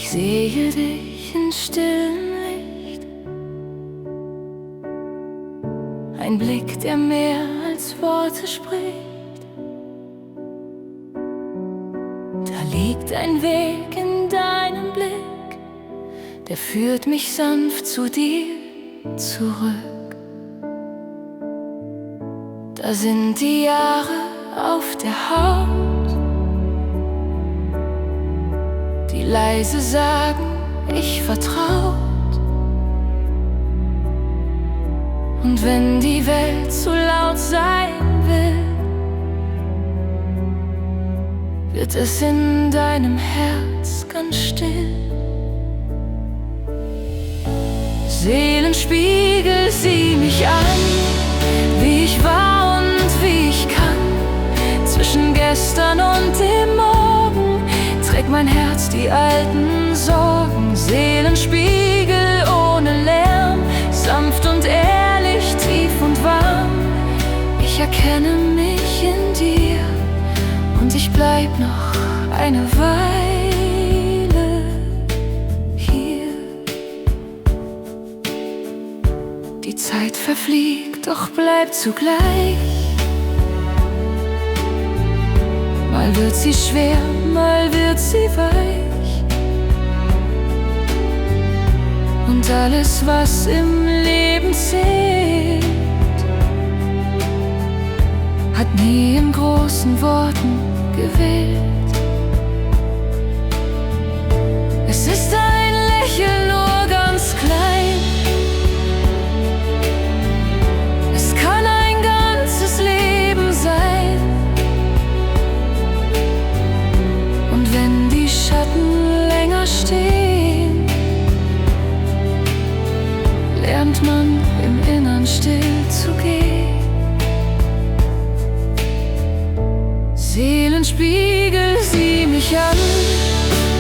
Ich sehe dich in stillem Licht, ein Blick, der mehr als Worte spricht. Da liegt ein Weg in deinem Blick, der führt mich sanft zu dir zurück. Da sind die Jahre auf der Haut, die leise sagen, ich vertraut. Und wenn die Welt zu laut sein will, wird es in deinem Herz ganz still. Seelenspiegel, sieh mich an, wie ich war und wie ich kann. Zwischen gestern und dem Morgen trägt mein Herz die alten Sorgen. Seelenspiegel ohne Lärm, sanft und ehrlich, tief und warm. Ich erkenne mich in dir und ich bleib noch eine Weile hier. Die Zeit verfliegt, doch bleibt zugleich. Mal wird sie schwer, mal wird sie weich. Und alles, was im Leben zählt, hat nie in großen Worten gewählt. Es ist ein Lächeln nur ganz klein, es kann ein ganzes Leben sein. Und wenn die Schatten länger stehen, lernt man im Innern still zu gehen. Seelenspiegel, sieh mich an,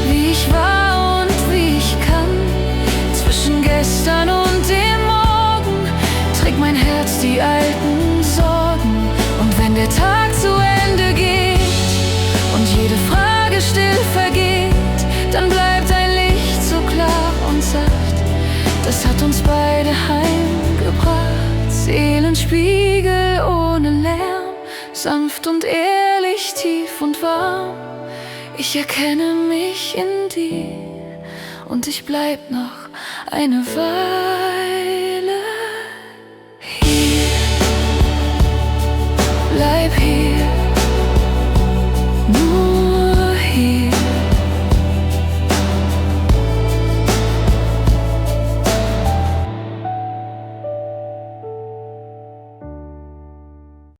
wie ich war und wie ich kann. Zwischen gestern und dem Morgen trägt mein Herz die alten Sorgen. Und wenn der Tag zu Ende geht und jede Frage still vergeht, dann bleibt ein Licht so klar und sacht, das hat uns beide heimgebracht. Seelenspiegel ohne Lärm, sanft und ehrlich, tief und warm. Ich erkenne mich in dir und ich bleib noch eine Weile.